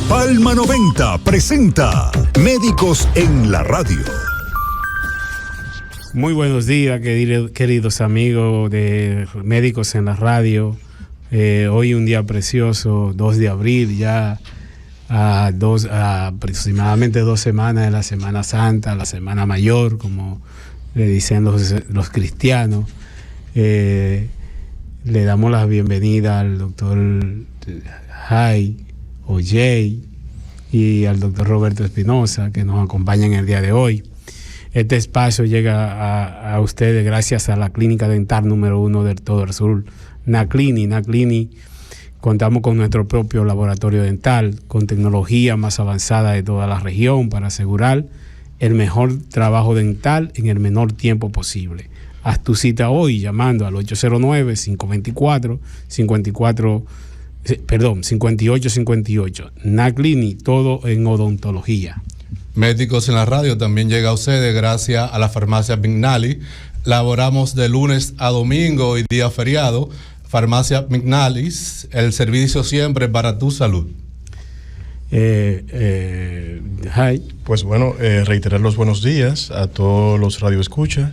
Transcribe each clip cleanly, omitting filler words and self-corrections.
Palma 90 presenta Médicos en la Radio. Muy buenos días, queridos amigos de Médicos en la Radio. Hoy un día precioso, 2 de abril, ya a aproximadamente 2 semanas de la Semana Santa, la Semana Mayor, como le dicen los cristianos. Le damos la bienvenida al doctor Jay Olley y al doctor Roberto Espinosa, que nos acompañan el día de hoy. Este espacio llega a ustedes gracias a la clínica dental número 1 de todo el sur, NACLINI. Contamos con nuestro propio laboratorio dental, con tecnología más avanzada de toda la región para asegurar el mejor trabajo dental en el menor tiempo posible. Haz tu cita hoy llamando al 5858. NACLINI, todo en odontología. Médicos en la Radio también llega a ustedes gracias a la farmacia Vignali. Laboramos de lunes a domingo y día feriado. Farmacia Vignali, el servicio siempre para tu salud. Pues bueno, reiterar los buenos días a todos los radioescuchas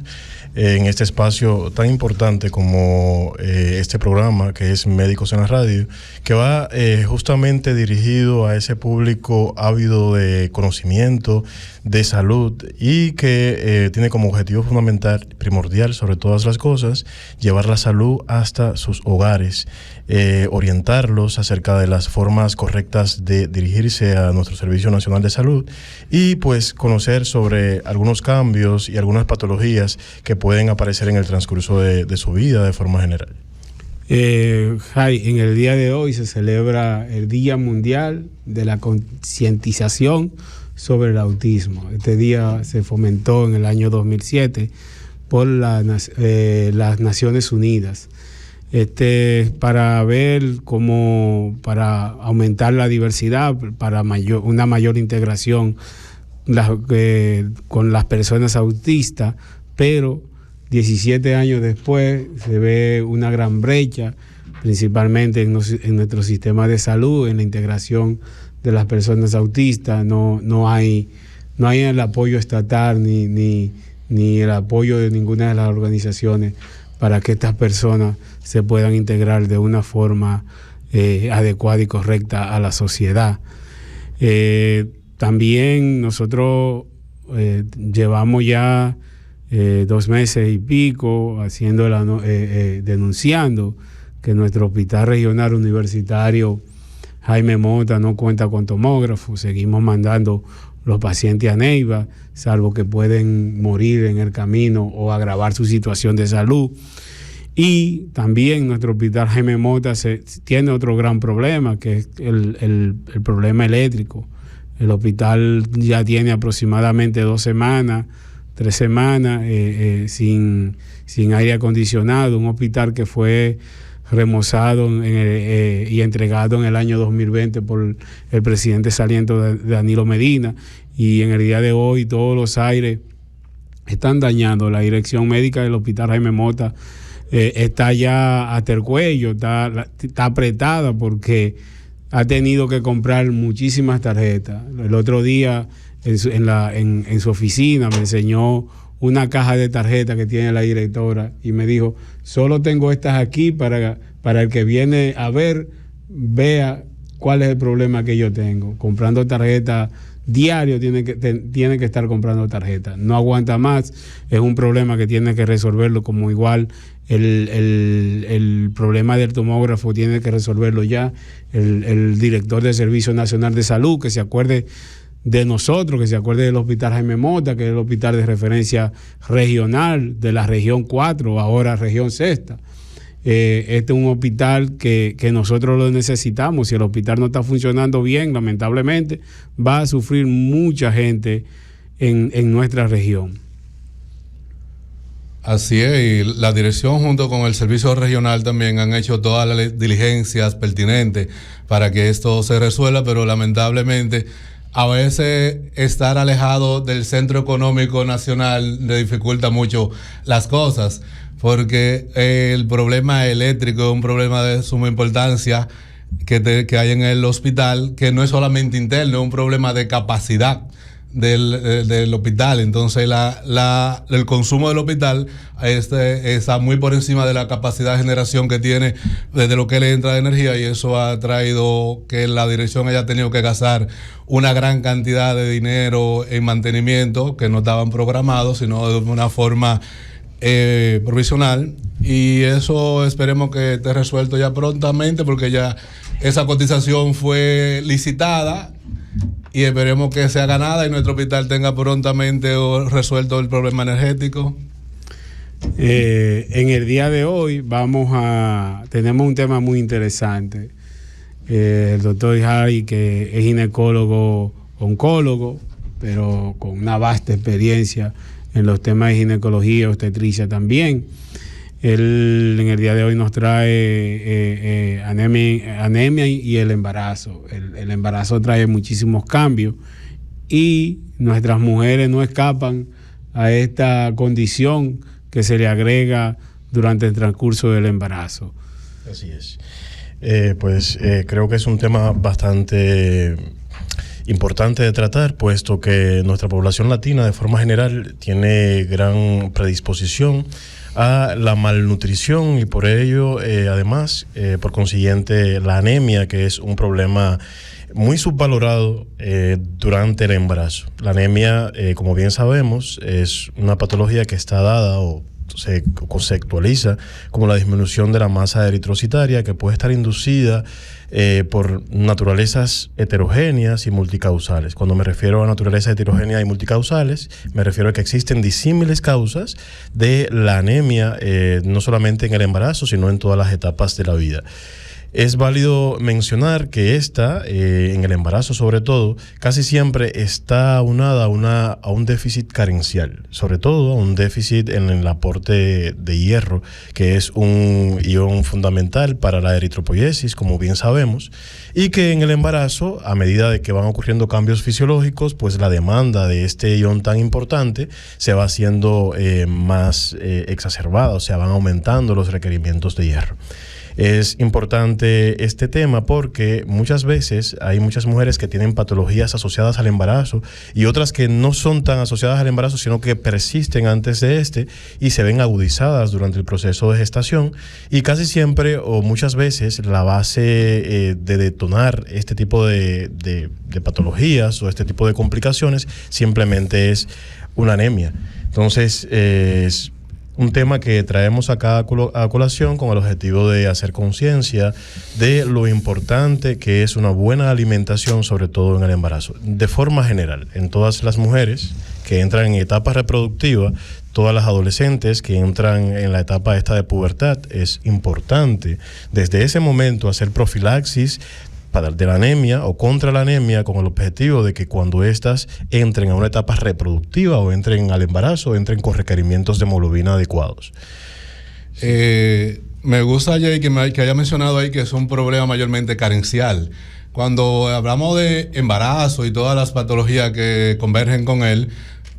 en este espacio tan importante como este programa que es Médicos en la Radio, que va justamente dirigido a ese público ávido de conocimiento, de salud, y que tiene como objetivo fundamental, primordial sobre todas las cosas, llevar la salud hasta sus hogares, orientarlos acerca de las formas correctas de dirigirse a nuestro Servicio Nacional de Salud y pues conocer sobre algunos cambios y algunas patologías que pueden aparecer en el transcurso de su vida de forma general. Jai, en el día de hoy se celebra el Día Mundial de la Concientización sobre el Autismo. Este día se fomentó en el año 2007 por las Naciones Unidas. Para ver para aumentar la diversidad, para una mayor integración con las personas autistas, pero 17 años después se ve una gran brecha, principalmente en nuestro sistema de salud, en la integración de las personas autistas. No hay el apoyo estatal ni el apoyo de ninguna de las organizaciones para que estas personas se puedan integrar de una forma adecuada y correcta a la sociedad. También nosotros llevamos ya 2 meses y pico denunciando que nuestro hospital regional universitario Jaime Mota no cuenta con tomógrafo. Seguimos mandando los pacientes a Neiva, salvo que pueden morir en el camino o agravar su situación de salud. Y también nuestro hospital Jaime Mota tiene otro gran problema, que es el problema eléctrico. El hospital ya tiene aproximadamente 2 semanas, 3 semanas sin aire acondicionado. Un hospital que fue remozado y entregado en el año 2020 por el presidente saliente Danilo Medina, y en el día de hoy todos los aires están dañados. La dirección médica del hospital Jaime Mota está ya hasta el cuello, está apretada porque ha tenido que comprar muchísimas tarjetas. El otro día en su oficina me enseñó una caja de tarjetas que tiene la directora y me dijo: solo tengo estas aquí para el que viene a ver, vea cuál es el problema que yo tengo. Comprando tarjetas diario, tiene que estar comprando tarjetas. No aguanta más, es un problema que tiene que resolverlo, como igual el problema del tomógrafo tiene que resolverlo ya el director del Servicio Nacional de Salud, que se acuerde de nosotros, que se acuerde del hospital Jaime Mota, que es el hospital de referencia regional de la región 4, ahora región 6. Este es un hospital que nosotros lo necesitamos. Si el hospital no está funcionando bien, lamentablemente va a sufrir mucha gente en nuestra región. Así es, y la dirección junto con el servicio regional también han hecho todas las diligencias pertinentes para que esto se resuelva, pero lamentablemente a veces estar alejado del centro económico nacional le dificulta mucho las cosas, porque el problema eléctrico es un problema de suma importancia que hay en el hospital, que no es solamente interno, es un problema de capacidad del hospital. Entonces el consumo del hospital está muy por encima de la capacidad de generación que tiene desde lo que le entra de energía, y eso ha traído que la dirección haya tenido que gastar una gran cantidad de dinero en mantenimiento que no estaban programados, sino de una forma provisional, y eso esperemos que esté resuelto ya prontamente, porque ya esa cotización fue licitada y esperemos que sea ganada y nuestro hospital tenga prontamente resuelto el problema energético. En el día de hoy tenemos un tema muy interesante. El doctor Harry, que es ginecólogo oncólogo, pero con una vasta experiencia en los temas de ginecología, obstetricia también. Él en el día de hoy nos trae anemia y el embarazo. El embarazo trae muchísimos cambios y nuestras mujeres no escapan a esta condición que se le agrega durante el transcurso del embarazo. Así es. Creo que es un tema bastante importante de tratar, puesto que nuestra población latina de forma general tiene gran predisposición a la malnutrición y por ello, además, por consiguiente, la anemia, que es un problema muy subvalorado durante el embarazo. La anemia, como bien sabemos, es una patología que está dada o se conceptualiza como la disminución de la masa eritrocitaria, que puede estar inducida por naturalezas heterogéneas y multicausales. Cuando me refiero a naturalezas heterogéneas y multicausales, me refiero a que existen disímiles causas de la anemia, no solamente en el embarazo, sino en todas las etapas de la vida. Es válido mencionar que en el embarazo sobre todo, casi siempre está aunada a un déficit carencial, sobre todo a un déficit en el aporte de hierro, que es un ion fundamental para la eritropoiesis, como bien sabemos, y que en el embarazo, a medida de que van ocurriendo cambios fisiológicos, pues la demanda de este ion tan importante se va haciendo más exacerbada, o sea, van aumentando los requerimientos de hierro. Es importante este tema porque muchas veces hay muchas mujeres que tienen patologías asociadas al embarazo y otras que no son tan asociadas al embarazo, sino que persisten antes de y se ven agudizadas durante el proceso de gestación, y casi siempre o muchas veces la base de detonar este tipo de patologías o este tipo de complicaciones simplemente es una anemia. Entonces, es un tema que traemos acá a colación con el objetivo de hacer conciencia de lo importante que es una buena alimentación, sobre todo en el embarazo. De forma general, en todas las mujeres que entran en etapa reproductiva, todas las adolescentes que entran en la etapa esta de pubertad, es importante desde ese momento hacer profilaxis de la anemia o contra la anemia, con el objetivo de que cuando éstas entren a una etapa reproductiva o entren al embarazo, entren con requerimientos de hemoglobina adecuados. Me gusta, Jay, que haya mencionado ahí que es un problema mayormente carencial. Cuando hablamos de embarazo y todas las patologías que convergen con él,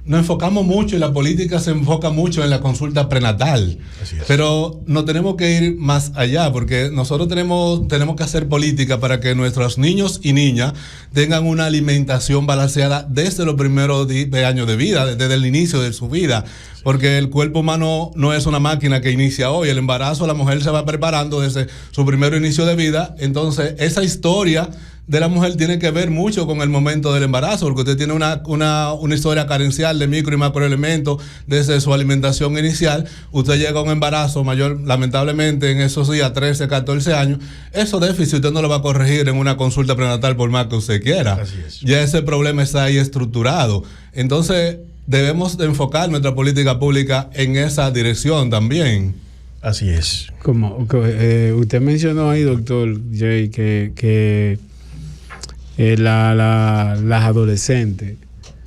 nos enfocamos mucho y la política se enfoca mucho en la consulta prenatal. Pero no tenemos que ir más allá, porque nosotros tenemos que hacer política para que nuestros niños y niñas tengan una alimentación balanceada desde los primeros años de vida, desde el inicio de su vida. Porque el cuerpo humano no es una máquina que inicia hoy. El embarazo, la mujer se va preparando desde su primer inicio de vida. Entonces, esa historia de la mujer tiene que ver mucho con el momento del embarazo, porque usted tiene una historia carencial de micro y macroelementos desde su alimentación inicial. Usted llega a un embarazo mayor, lamentablemente en esos días, 13, 14 años, esos déficits usted no lo va a corregir en una consulta prenatal por más que usted quiera. Así es. Ya ese problema está ahí estructurado. Entonces, debemos de enfocar nuestra política pública en esa dirección también. Así es. Como usted mencionó ahí, doctor Jay, que las adolescentes.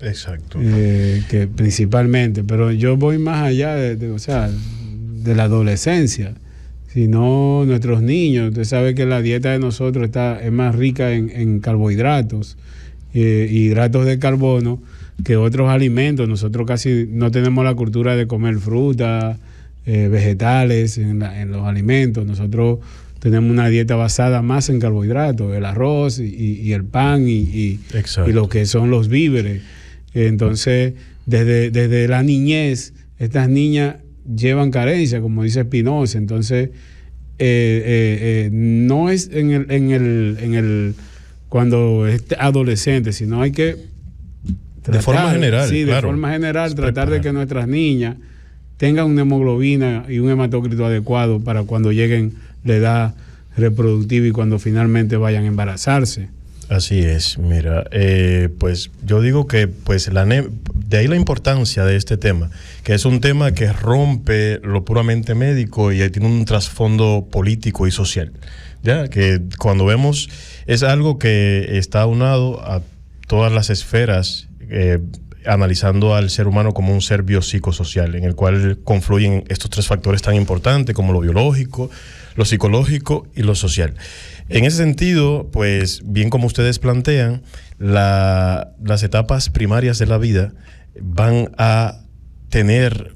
Exacto. Que principalmente, pero yo voy más allá de la adolescencia, sino nuestros niños. Usted sabe que la dieta de nosotros es más rica en carbohidratos, hidratos de carbono, que otros alimentos. Nosotros casi no tenemos la cultura de comer fruta, vegetales en los alimentos. Nosotros tenemos una dieta basada más en carbohidratos, el arroz y el pan y lo que son los víveres. Entonces, desde la niñez, estas niñas llevan carencia, como dice Spinoza. Entonces, no es cuando es adolescente, sino hay que tratar, de forma general, sí, claro, de forma general, tratar de que nuestras niñas tengan una hemoglobina y un hematocrito adecuado para cuando lleguen la edad reproductiva y cuando finalmente vayan a embarazarse. Así es, mira, pues yo digo que pues de ahí la importancia de este tema, que es un tema que rompe lo puramente médico y tiene un trasfondo político y social, ya que cuando vemos es algo que está aunado a todas las esferas, analizando al ser humano como un ser biopsicosocial, en el cual confluyen estos tres factores tan importantes como lo biológico, lo psicológico y lo social. En ese sentido, pues bien como ustedes plantean, las etapas primarias de la vida van a tener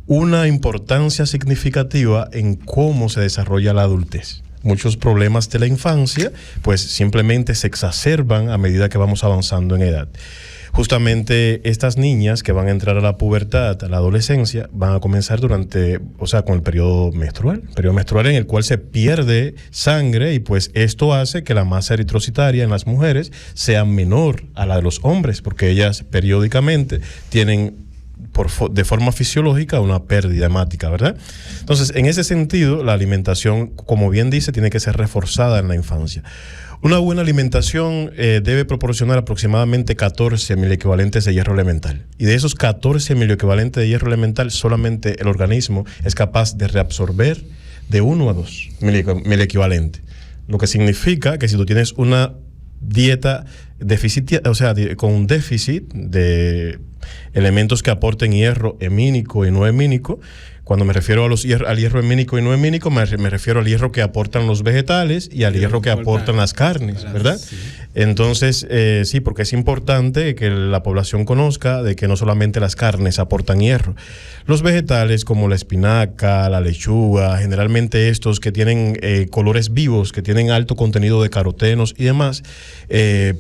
una importancia significativa en cómo se desarrolla la adultez. Muchos problemas de la infancia, pues simplemente se exacerban a medida que vamos avanzando en edad. Justamente estas niñas que van a entrar a la pubertad, a la adolescencia, van a comenzar con el periodo menstrual en el cual se pierde sangre y pues esto hace que la masa eritrocitaria en las mujeres sea menor a la de los hombres, porque ellas periódicamente tienen de forma fisiológica una pérdida hemática, ¿verdad? Entonces, en ese sentido, la alimentación, como bien dice, tiene que ser reforzada en la infancia. Una buena alimentación debe proporcionar aproximadamente 14 miliequivalentes de hierro elemental. Y de esos 14 miliequivalentes de hierro elemental, solamente el organismo es capaz de reabsorber de 1 a 2 miliequivalentes. Lo que significa que si tú tienes una dieta con un déficit de elementos que aporten hierro hemínico y no hemínico, cuando me refiero al hierro hemínico y no hemínico, me refiero al hierro que aportan los vegetales y al hierro que aportan las carnes, ¿verdad? Sí. Entonces, sí, porque es importante que la población conozca de que no solamente las carnes aportan hierro. Los vegetales como la espinaca, la lechuga, generalmente estos que tienen colores vivos, que tienen alto contenido de carotenos y demás,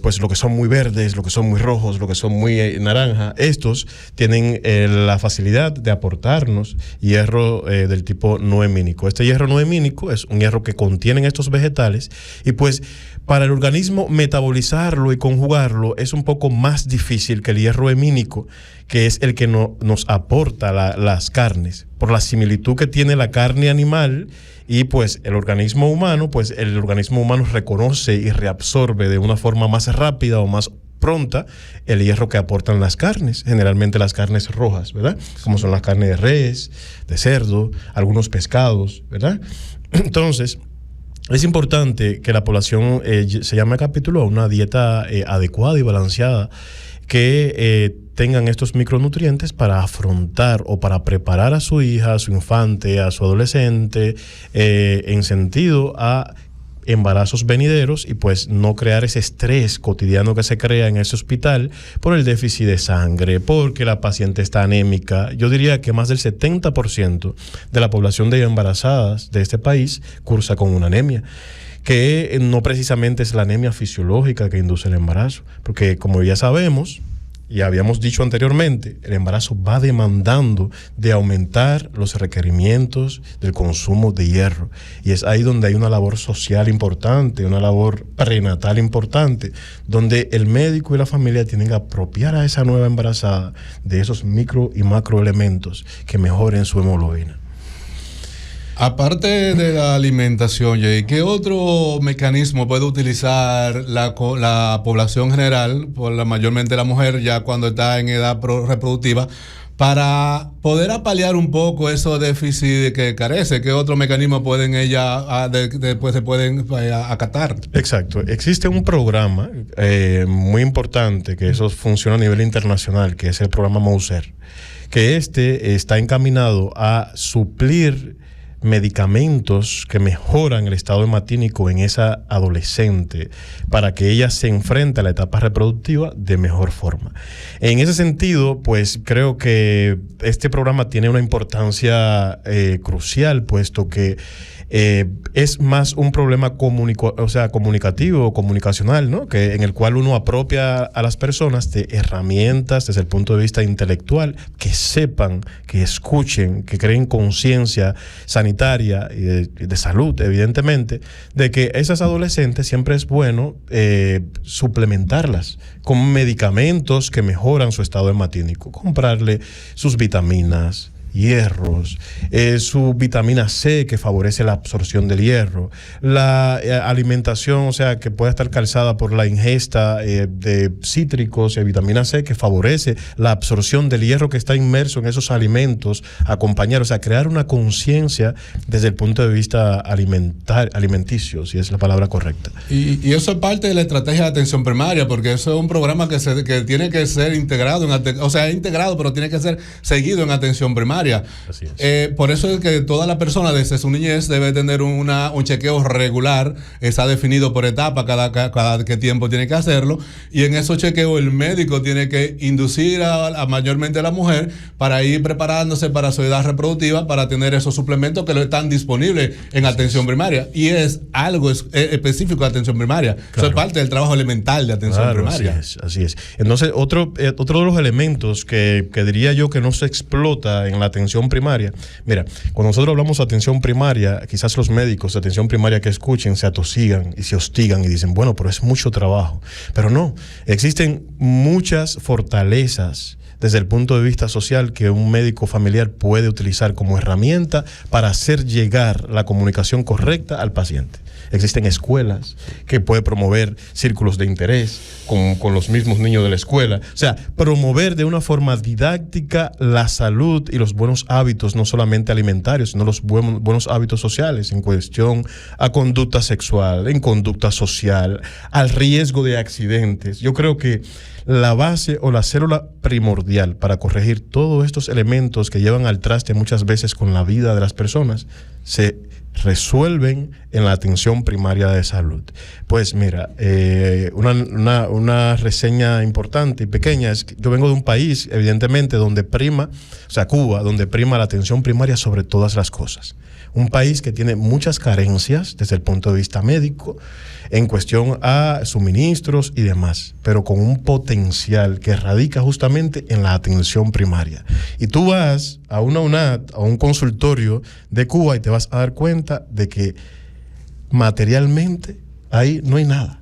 pues lo que son muy verdes, lo que son muy rojos, lo que son muy naranja, estos tienen la facilidad de aportarnos hierro del tipo no hemínico. Este hierro no hemínico es un hierro que contienen estos vegetales y pues para el organismo metabolizarlo y conjugarlo es un poco más difícil que el hierro hemínico, que es el que nos aporta las carnes, por la similitud que tiene la carne animal y pues el organismo humano reconoce y reabsorbe de una forma más rápida o más pronta el hierro que aportan las carnes, generalmente las carnes rojas, ¿verdad? Como son las carnes de res, de cerdo, algunos pescados, ¿verdad? Entonces, es importante que la población se llame a capítulo a una dieta adecuada y balanceada que tengan estos micronutrientes para afrontar o para preparar a su hija, a su infante, a su adolescente en sentido a embarazos venideros y pues no crear ese estrés cotidiano que se crea en ese hospital por el déficit de sangre, porque la paciente está anémica. Yo diría que más del 70% de la población de embarazadas de este país cursa con una anemia, que no precisamente es la anemia fisiológica que induce el embarazo, porque como ya sabemos y habíamos dicho anteriormente, el embarazo va demandando de aumentar los requerimientos del consumo de hierro. Y es ahí donde hay una labor social importante, una labor prenatal importante, donde el médico y la familia tienen que apropiar a esa nueva embarazada de esos micro y macroelementos que mejoren su hemoglobina. Aparte de la alimentación, Jay, ¿qué otro mecanismo puede utilizar la población general, mayormente la mujer, ya cuando está en edad reproductiva, para poder apalear un poco esos déficits que carece? ¿Qué otro mecanismo pueden después se pueden acatar? Exacto. Existe un programa muy importante que eso funciona a nivel internacional, que es el programa Moser, que está encaminado a suplir medicamentos que mejoran el estado hematínico en esa adolescente para que ella se enfrente a la etapa reproductiva de mejor forma. En ese sentido, pues creo que este programa tiene una importancia crucial, puesto que es más un problema comunicativo o comunicacional, ¿no? Que en el cual uno apropia a las personas de herramientas desde el punto de vista intelectual, que sepan, que escuchen, que creen conciencia sanitaria y de salud, evidentemente, de que esas adolescentes siempre es bueno suplementarlas con medicamentos que mejoran su estado hematínico, comprarle sus vitaminas, hierros, su vitamina C que favorece la absorción del hierro, la alimentación, o sea, que pueda estar calzada por la ingesta de cítricos y vitamina C que favorece la absorción del hierro que está inmerso en esos alimentos, acompañar, o sea, crear una conciencia desde el punto de vista alimenticio, si es la palabra correcta. Y eso es parte de la estrategia de atención primaria, porque eso es un programa que tiene que ser integrado, integrado, pero tiene que ser seguido en atención primaria. Así es. Por eso es que toda la persona desde su niñez debe tener un chequeo regular, está definido por etapa, cada qué tiempo tiene que hacerlo, y en esos chequeos el médico tiene que inducir mayormente a la mujer para ir preparándose para su edad reproductiva, para tener esos suplementos que están disponibles en atención primaria, y es algo específico de atención primaria. Claro. Eso es parte del trabajo elemental de atención primaria. Así es. Entonces, otro de los elementos que diría yo que no se explota en la atención primaria. Mira, cuando nosotros hablamos de atención primaria, quizás los médicos de atención primaria que escuchen se atosigan y se hostigan y dicen, bueno, pero es mucho trabajo. Pero no, existen muchas fortalezas desde el punto de vista social que un médico familiar puede utilizar como herramienta para hacer llegar la comunicación correcta al paciente. Existen escuelas que pueden promover círculos de interés con los mismos niños de la escuela. O sea, promover de una forma didáctica la salud y los buenos hábitos, no solamente alimentarios, sino los buenos hábitos sociales en cuestión a conducta sexual, en conducta social, al riesgo de accidentes. Yo creo que la base o la célula primordial para corregir todos estos elementos que llevan al traste muchas veces con la vida de las personas se resuelven en la atención primaria de salud. Pues mira, una reseña importante y pequeña es que yo vengo de un país, evidentemente, donde prima, o sea, Cuba, donde prima la atención primaria sobre todas las cosas. Un país que tiene muchas carencias desde el punto de vista médico en cuestión a suministros y demás, pero con un potencial que radica justamente en la atención primaria. Y tú vas a una UNAD, a un consultorio de Cuba, y te vas a dar cuenta de que materialmente ahí no hay nada.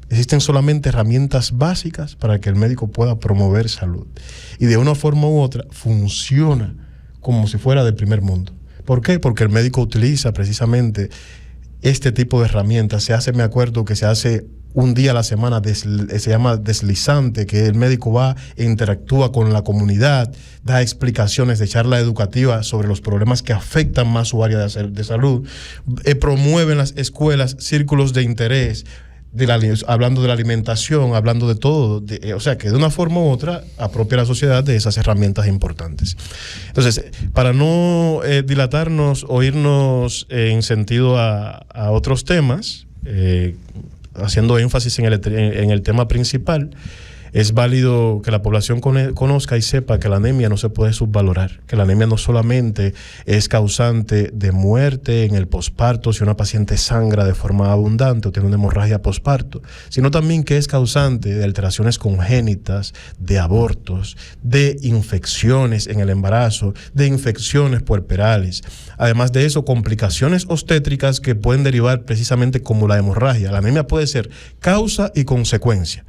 Existen solamente herramientas básicas para que el médico pueda promover salud. Y de una forma u otra funciona como si fuera del primer mundo. ¿Por qué? Porque el médico utiliza precisamente este tipo de herramientas. Me acuerdo que se hace un día a la semana, se llama deslizante, que el médico va e interactúa con la comunidad, da explicaciones de charla educativa sobre los problemas que afectan más su área de salud, promueve en las escuelas círculos de interés, hablando de la alimentación, hablando de todo, o sea que de una forma u otra apropia a la sociedad de esas herramientas importantes. Entonces, para no dilatarnos o irnos en sentido a otros temas, haciendo énfasis en el tema principal, es válido que la población conozca y sepa que la anemia no se puede subvalorar, que la anemia no solamente es causante de muerte en el posparto si una paciente sangra de forma abundante o tiene una hemorragia posparto, sino también que es causante de alteraciones congénitas, de abortos, de infecciones en el embarazo, de infecciones puerperales. Además de eso, complicaciones obstétricas que pueden derivar precisamente como la hemorragia. La anemia puede ser causa y consecuencia.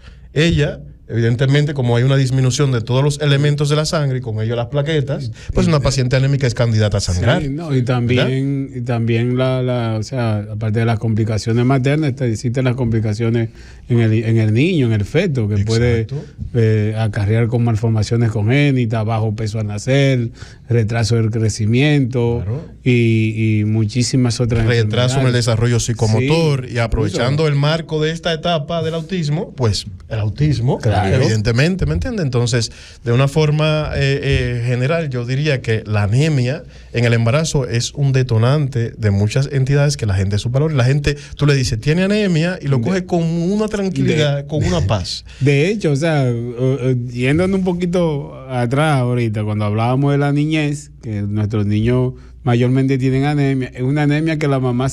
Evidentemente, como hay una disminución de todos los elementos de la sangre y con ello las plaquetas, pues una paciente anémica es candidata a sangrar. Sí, no, y también o sea, aparte de las complicaciones maternas, existen las complicaciones en el niño, en el feto, que Exacto. puede acarrear con malformaciones congénitas, bajo peso al nacer, retraso del crecimiento, claro, y muchísimas otras retraso en el desarrollo psicomotor, sí, y aprovechando el marco de esta etapa del autismo, pues el autismo, claro, evidentemente, ¿me entiende? Entonces, de una forma general, yo diría que la anemia en el embarazo es un detonante de muchas entidades que la gente subvalora. La gente, tú le dices, tiene anemia y lo coge con una tranquilidad, con una paz. De hecho, o sea, yéndonos un poquito atrás ahorita, cuando hablábamos de la niñez, que nuestros niños mayormente tienen anemia. Es una anemia que la mamá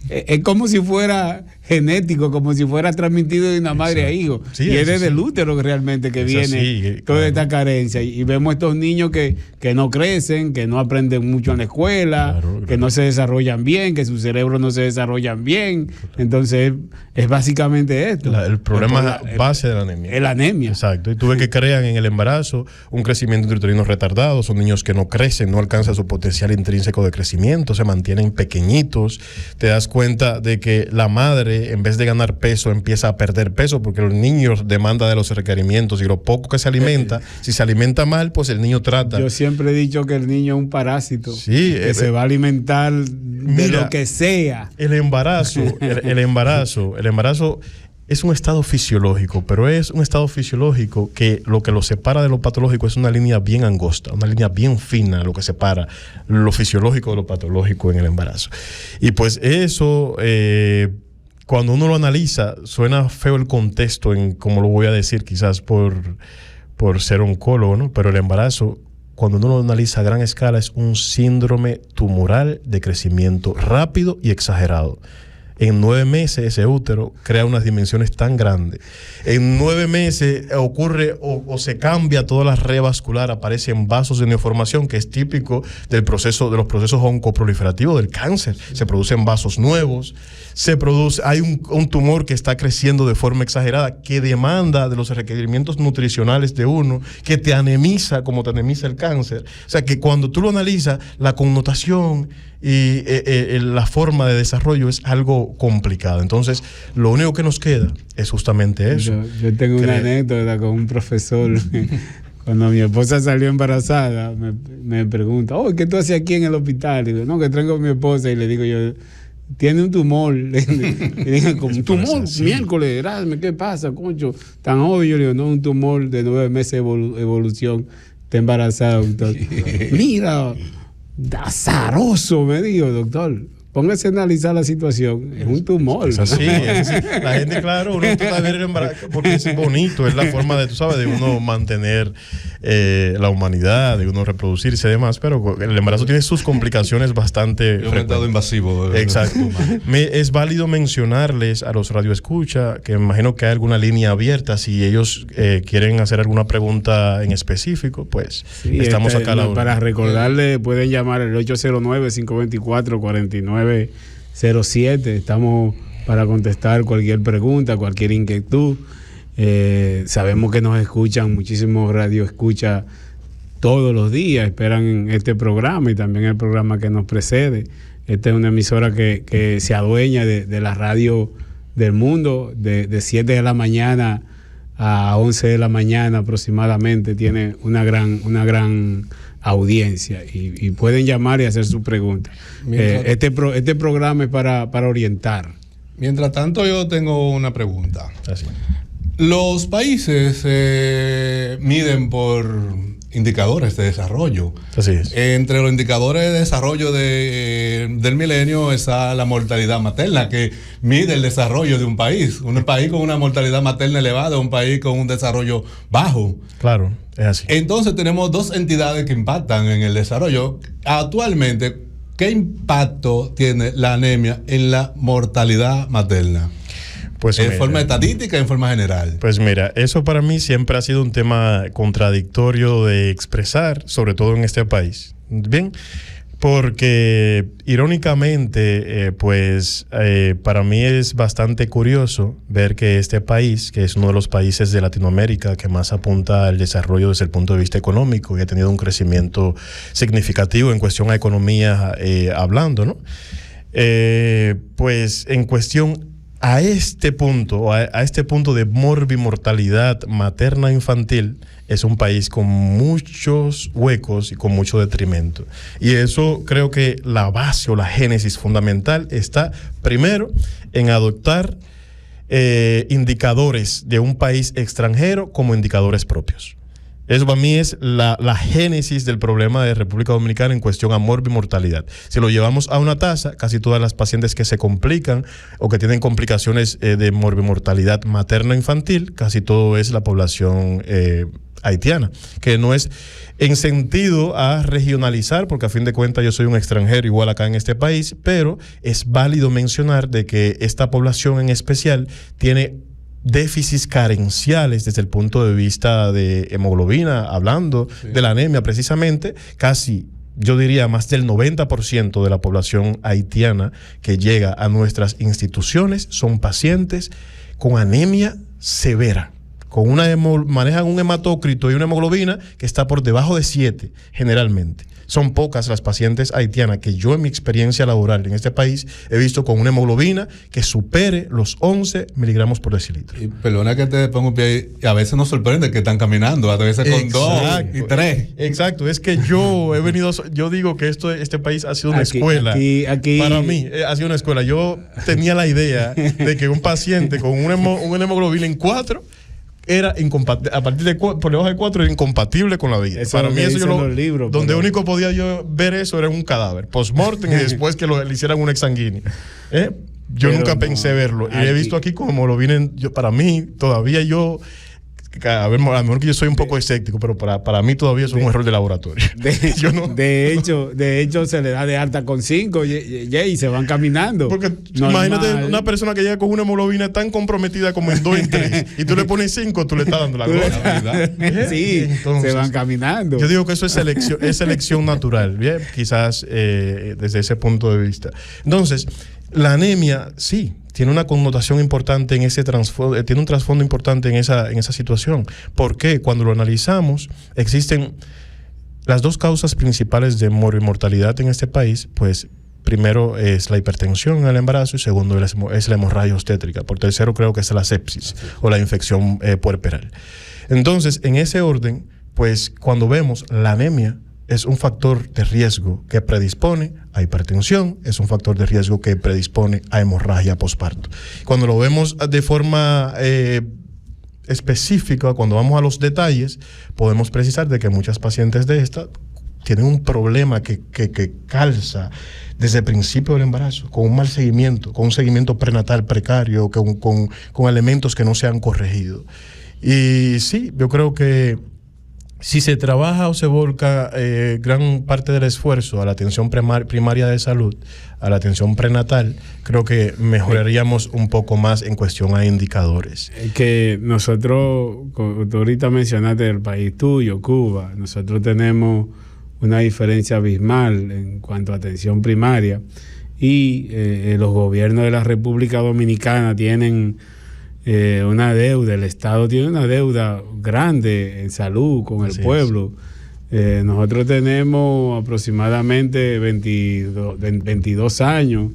es como si fuera genético, como si fuera transmitido de una madre a hijo. Sí, y es desde el útero realmente que viene toda esta carencia. Y vemos estos niños que no crecen, que no aprenden mucho en la escuela, que no se desarrollan bien, que su cerebro no se desarrollan bien. Entonces, es básicamente esto. El problema base de la anemia. Es la anemia. Exacto. Y tú ves que crean en el embarazo un crecimiento intrauterino retardado. Son niños que no crecen, no alcanzan su potencial intrínseco de crecimiento, se mantienen pequeñitos. Te das cuenta de que la madre, en vez de ganar peso, empieza a perder peso porque los niños demandan de los requerimientos y lo poco que se alimenta, si se alimenta mal, pues el niño trata. Yo siempre he dicho que el niño es un parásito, que se va a alimentar de lo que sea. El embarazo es un estado fisiológico, pero es un estado fisiológico que lo separa de lo patológico es una línea bien angosta, una línea bien fina, lo que separa lo fisiológico de lo patológico en el embarazo. Y pues eso, cuando uno lo analiza, suena feo el contexto, como lo voy a decir, quizás por ser oncólogo, ¿no? Pero el embarazo, cuando uno lo analiza a gran escala, es un síndrome tumoral de crecimiento rápido y exagerado. En 9 meses ese útero crea unas dimensiones tan grandes. En 9 meses ocurre o se cambia toda la red vascular, aparecen vasos de neoformación, que es típico de los procesos oncoproliferativos del cáncer. Se producen vasos nuevos, hay un tumor que está creciendo de forma exagerada, que demanda de los requerimientos nutricionales de uno, que te anemiza como te anemiza el cáncer. O sea que cuando tú lo analizas, la connotación y la forma de desarrollo es algo complicado. Entonces, lo único que nos queda es justamente eso. Yo tengo una anécdota con un profesor. Cuando mi esposa salió embarazada, me pregunta, ¿qué tú haces aquí en el hospital? Y digo, no, que traigo a mi esposa. Y le digo yo, tiene un tumor. Y dije, ¿un tumor? Miércoles, Erasme, ¿qué pasa, concho? Tan obvio. Yo le digo, no, un tumor de 9 meses de evolución. Está embarazada, doctor. Mira, azaroso, me dijo, doctor. Póngase a analizar la situación. Es un tumor. Es así. La gente, claro, uno trata de ver el embarazo porque es bonito, es la forma de, tú sabes, de uno mantener la humanidad, de uno reproducirse y demás, pero el embarazo tiene sus complicaciones bastante frecuentes. Invasivo. Exacto. Es válido mencionarles a los radioescucha que me imagino que hay alguna línea abierta. Si ellos quieren hacer alguna pregunta en específico, pues sí, estamos acá a la hora. Para recordarle, pueden llamar al 809-524-4907. Estamos para contestar cualquier pregunta, cualquier inquietud. Sabemos que nos escuchan muchísimos radioescuchas todos los días, esperan este programa y también el programa que nos precede. Esta es una emisora que se adueña de la radio del mundo, de 7 de la mañana a 11 de la mañana aproximadamente. Tiene una gran audiencia y pueden llamar y hacer sus preguntas. Este programa es para orientar. Mientras tanto, yo tengo una pregunta. Así. Los países miden por indicadores de desarrollo. Así es. Entre los indicadores de desarrollo del milenio está la mortalidad materna, que mide el desarrollo de un país. Un país con una mortalidad materna elevada, un país con un desarrollo bajo. Claro, es así. Entonces tenemos dos entidades que impactan en el desarrollo. Actualmente, ¿qué impacto tiene la anemia en la mortalidad materna? Pues en forma estadística, en forma general. Pues mira, eso para mí siempre ha sido un tema contradictorio de expresar, sobre todo en este país. Bien, porque irónicamente, para mí es bastante curioso ver que este país, que es uno de los países de Latinoamérica que más apunta al desarrollo desde el punto de vista económico y ha tenido un crecimiento significativo en cuestión a economía hablando, ¿no? Pues en cuestión a este punto de morbimortalidad materna infantil, es un país con muchos huecos y con mucho detrimento. Y eso creo que la base o la génesis fundamental está primero en adoptar indicadores de un país extranjero como indicadores propios. Eso para mí es la génesis del problema de República Dominicana en cuestión a morbimortalidad. Si lo llevamos a una tasa, casi todas las pacientes que se complican o que tienen complicaciones de morbimortalidad materna-infantil, casi todo es la población haitiana, que no es en sentido a regionalizar, porque a fin de cuentas yo soy un extranjero igual acá en este país, pero es válido mencionar de que esta población en especial tiene déficits carenciales desde el punto de vista de hemoglobina, hablando de la anemia precisamente, casi yo diría más del 90% de la población haitiana que llega a nuestras instituciones son pacientes con anemia severa, con manejan un hematócrito y una hemoglobina que está por debajo de 7 generalmente. Son pocas las pacientes haitianas que yo en mi experiencia laboral en este país he visto con una hemoglobina que supere los 11 miligramos por decilitro. Y perdona que te pongo un pie, a veces nos sorprende que están caminando, a veces con 2 y 3. Exacto, es que yo digo que este país ha sido una escuela. Aquí, para mí, ha sido una escuela. Yo tenía la idea de que un paciente con una hemoglobina en 4 era incompatible, a partir de por debajo de 4 era incompatible con la vida. Eso para mí eso yo donde único podía yo ver eso era un cadáver post-mortem y después que le hicieran un exsanguíneo. Yo nunca pensé verlo y he visto aquí como lo vienen. Para mí todavía a lo mejor que yo soy un poco escéptico, pero para mí todavía es un error de laboratorio. De hecho, se le da de alta con 5 y se van caminando. Porque imagínate una persona que llega con una hemoglobina tan comprometida como en 2 y 3 y tú le pones 5, tú le estás dando la gloria. Sí, entonces, se van caminando. Yo digo que eso es selección natural, ¿bien? Quizás desde ese punto de vista. Entonces, la anemia, sí, tiene una connotación importante en ese trasfondo, tiene un trasfondo importante en esa situación. ¿Por qué? Cuando lo analizamos, existen las 2 causas principales de mortalidad en este país, pues primero es la hipertensión en el embarazo y segundo es la hemorragia obstétrica. Por tercero creo que es la sepsis o la infección puerperal. Entonces, en ese orden, pues cuando vemos la anemia, es un factor de riesgo que predispone a hipertensión, es un factor de riesgo que predispone a hemorragia posparto. Cuando lo vemos de forma específica, cuando vamos a los detalles, podemos precisar de que muchas pacientes de estas tienen un problema que calza desde el principio del embarazo, con un mal seguimiento, con un seguimiento prenatal precario, con elementos que no se han corregido. Y sí, yo creo que si se trabaja o se volca gran parte del esfuerzo a la atención primaria de salud, a la atención prenatal, creo que mejoraríamos un poco más en cuestión a indicadores. Que nosotros, tú ahorita mencionaste el país tuyo, Cuba, nosotros tenemos una diferencia abismal en cuanto a atención primaria y los gobiernos de la República Dominicana tienen una deuda, el Estado tiene una deuda grande en salud con el pueblo. Nosotros tenemos aproximadamente 22 años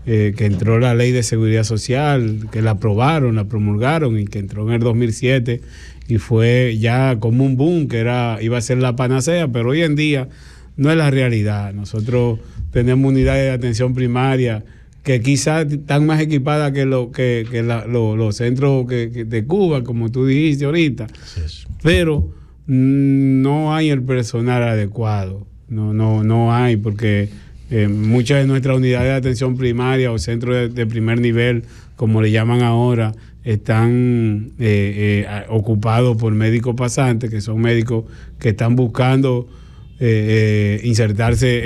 que entró la Ley de Seguridad Social, que la aprobaron, la promulgaron y que entró en el 2007 y fue ya como un boom que iba a ser la panacea, pero hoy en día no es la realidad. Nosotros tenemos unidades de atención primaria que quizás están más equipadas que los centros de Cuba, como tú dijiste ahorita, pero no hay el personal adecuado, no hay, porque muchas de nuestras unidades de atención primaria o centros de primer nivel, como le llaman ahora, están ocupados por médicos pasantes, que son médicos que están buscando insertarse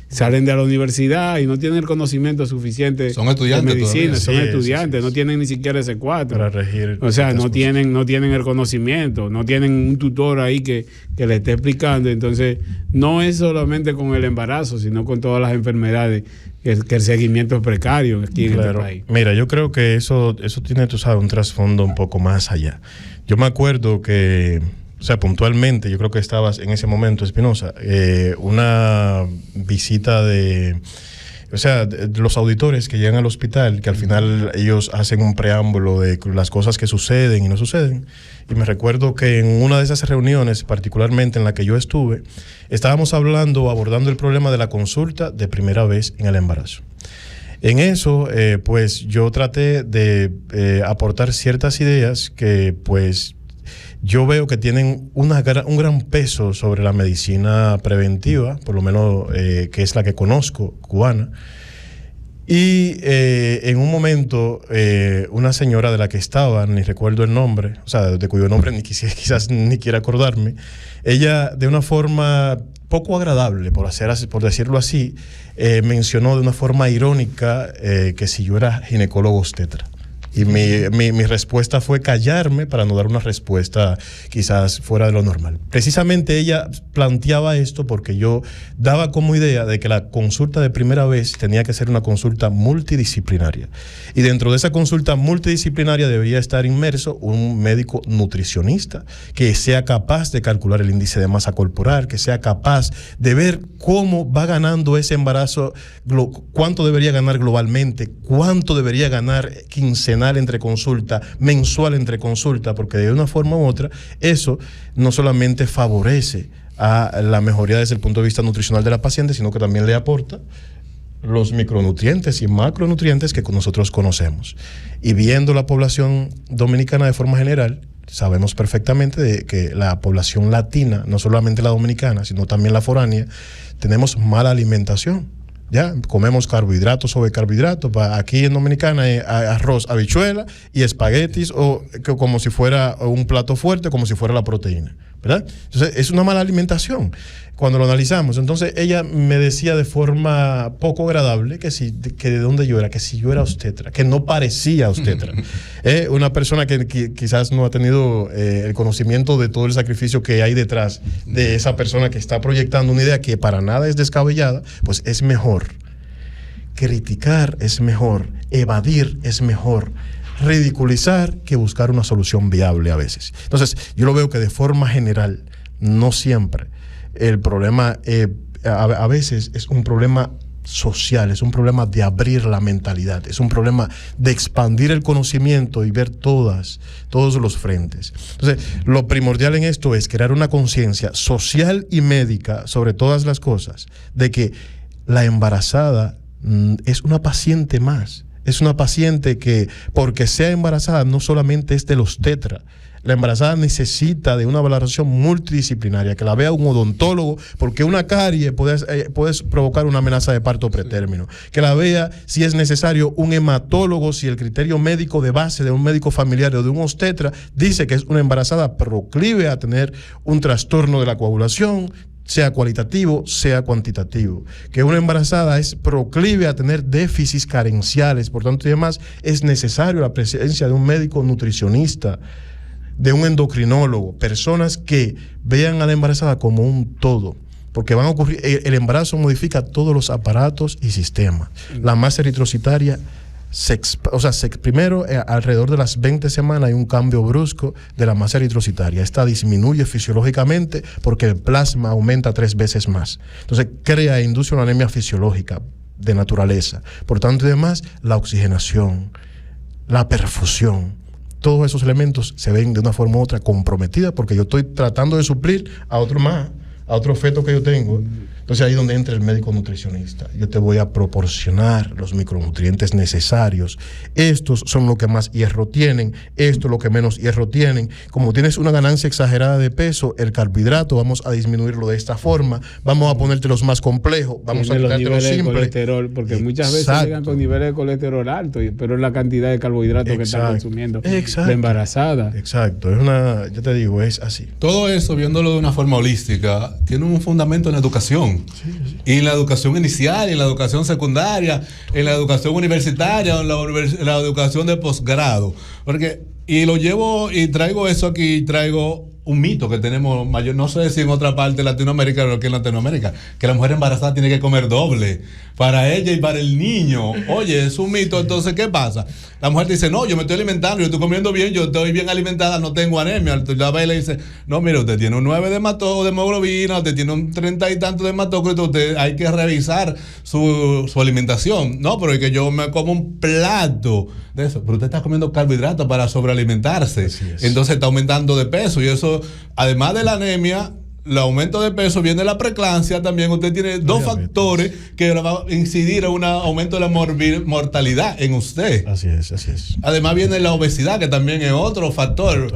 salen de la universidad y no tienen el conocimiento suficiente son estudiantes de medicina, son estudiantes, no tienen ni siquiera ese 4. Para regir. O sea, no tienen el conocimiento, no tienen un tutor ahí que le esté explicando. Entonces, no es solamente con el embarazo, sino con todas las enfermedades, que el seguimiento es precario aquí en este país. Mira, yo creo que eso tiene, tú sabes, un trasfondo un poco más allá. Yo me acuerdo que, o sea, puntualmente, yo creo que estabas en ese momento, Espinosa, una visita de los auditores que llegan al hospital, que al final ellos hacen un preámbulo de las cosas que suceden y no suceden. Y me recuerdo que en una de esas reuniones, particularmente en la que yo estuve, estábamos abordando el problema de la consulta de primera vez en el embarazo. En eso, pues yo traté de aportar ciertas ideas que, pues, yo veo que tienen un gran peso sobre la medicina preventiva, por lo menos que es la que conozco, cubana, Y en un momento, una señora de la que estaba, ni recuerdo el nombre, o sea, de cuyo nombre quizás ni quiera acordarme, ella de una forma poco agradable, por decirlo así, mencionó de una forma irónica que si yo era ginecólogo obstetra. Y mi respuesta fue callarme para no dar una respuesta quizás fuera de lo normal. Precisamente ella planteaba esto porque yo daba como idea de que la consulta de primera vez tenía que ser una consulta multidisciplinaria. Y dentro de esa consulta multidisciplinaria debería estar inmerso un médico nutricionista que sea capaz de calcular el índice de masa corporal, que sea capaz de ver cómo va ganando ese embarazo, cuánto debería ganar globalmente, cuánto debería ganar quincenal entre consulta, mensual entre consulta, porque de una forma u otra eso no solamente favorece a la mejoría desde el punto de vista nutricional de la paciente, sino que también le aporta los micronutrientes y macronutrientes que nosotros conocemos. Y viendo la población dominicana de forma general, sabemos perfectamente de que la población latina, no solamente la dominicana, sino también la foránea, tenemos mala alimentación. Ya comemos carbohidratos sobre carbohidratos. Aquí en Dominicana arroz, habichuela y espaguetis, o como si fuera un plato fuerte, como si fuera la proteína, ¿verdad? Entonces es una mala alimentación cuando lo analizamos. Entonces ella me decía de forma poco agradable que de dónde yo era, que si yo era obstetra, que no parecía obstetra. Una persona que quizás no ha tenido el conocimiento de todo el sacrificio que hay detrás de esa persona que está proyectando una idea que para nada es descabellada, pues es mejor criticar, es mejor evadir, es mejor ridiculizar que buscar una solución viable a veces. Entonces yo lo veo que de forma general, no siempre, el problema a veces es un problema social, es un problema de abrir la mentalidad, es un problema de expandir el conocimiento y ver todos los frentes. Entonces, lo primordial en esto es crear una conciencia social y médica sobre todas las cosas, de que la embarazada es una paciente más, es una paciente que, porque sea embarazada, no solamente es del obstetra. La embarazada necesita de una valoración multidisciplinaria, que la vea un odontólogo, porque una carie puede provocar una amenaza de parto pretérmino. Que la vea, si es necesario, un hematólogo, si el criterio médico de base de un médico familiar o de un obstetra dice que es una embarazada proclive a tener un trastorno de la coagulación, sea cualitativo, sea cuantitativo. Que una embarazada es proclive a tener déficits carenciales, por tanto y demás, es necesario la presencia de un médico nutricionista, de un endocrinólogo, personas que vean a la embarazada como un todo, porque van a ocurrir, el embarazo modifica todos los aparatos y sistemas. La masa eritrocitaria primero, alrededor de las 20 semanas hay un cambio brusco de la masa eritrocitaria. Esta disminuye fisiológicamente porque el plasma aumenta 3 veces más. Entonces induce una anemia fisiológica de naturaleza. Por tanto y demás, la oxigenación, la perfusión, todos esos elementos se ven de una forma u otra comprometidas porque yo estoy tratando de suplir a otro feto que yo tengo. Entonces ahí es donde entra el médico nutricionista. Yo te voy a proporcionar los micronutrientes necesarios. Estos son los que más hierro tienen, esto es lo que menos hierro tienen. Como tienes una ganancia exagerada de peso, el carbohidrato vamos a disminuirlo de esta forma, vamos a ponerte los más complejos, vamos a quitarte los simples. Colesterol, porque muchas veces llegan con niveles de colesterol altos, pero es la cantidad de carbohidratos que están consumiendo la embarazada. Exacto, yo te digo, es así. Todo eso, viéndolo de una forma holística, tiene un fundamento en la educación. Sí. Y en la educación inicial, en la educación secundaria, en la educación universitaria, en la educación de posgrado. Y lo llevo y traigo eso aquí, traigo un mito que tenemos mayor, no sé si en otra parte de Latinoamérica o aquí en Latinoamérica, que la mujer embarazada tiene que comer doble para ella y para el niño. Oye, es un mito. Entonces, ¿qué pasa? La mujer dice, no, yo me estoy alimentando, yo estoy comiendo bien, yo estoy bien alimentada, no tengo anemia. La ve y le dice, no, mire, usted tiene un 9 de hemoglobina, usted tiene un 30 y tanto de hematócrito, usted hay que revisar su alimentación. No, pero es que yo me como un plato de eso, pero usted está comiendo carbohidratos para sobrealimentarse. Entonces está aumentando de peso y eso, además de la anemia, el aumento de peso, viene la preeclampsia también. Usted tiene dos factores que va a incidir en un aumento de la mortalidad en usted. Así es. Además viene la obesidad, que también es otro factor.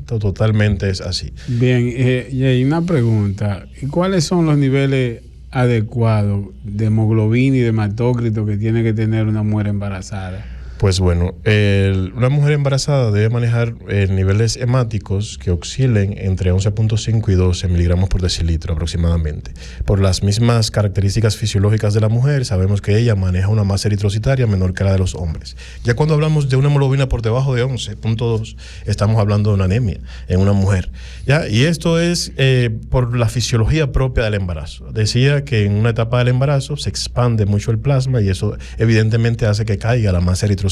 Totalmente es así. Bien, y hay una pregunta. ¿Y cuáles son los niveles adecuado de hemoglobina y de hematócrito que tiene que tener una mujer embarazada? Pues bueno, una mujer embarazada debe manejar niveles hemáticos que oscilen entre 11.5 y 12 miligramos por decilitro aproximadamente. Por las mismas características fisiológicas de la mujer, sabemos que ella maneja una masa eritrocitaria menor que la de los hombres. Ya cuando hablamos de una hemoglobina por debajo de 11.2, estamos hablando de una anemia en una mujer. ¿Ya? Y esto es por la fisiología propia del embarazo. Decía que en una etapa del embarazo se expande mucho el plasma y eso evidentemente hace que caiga la masa eritrocitaria.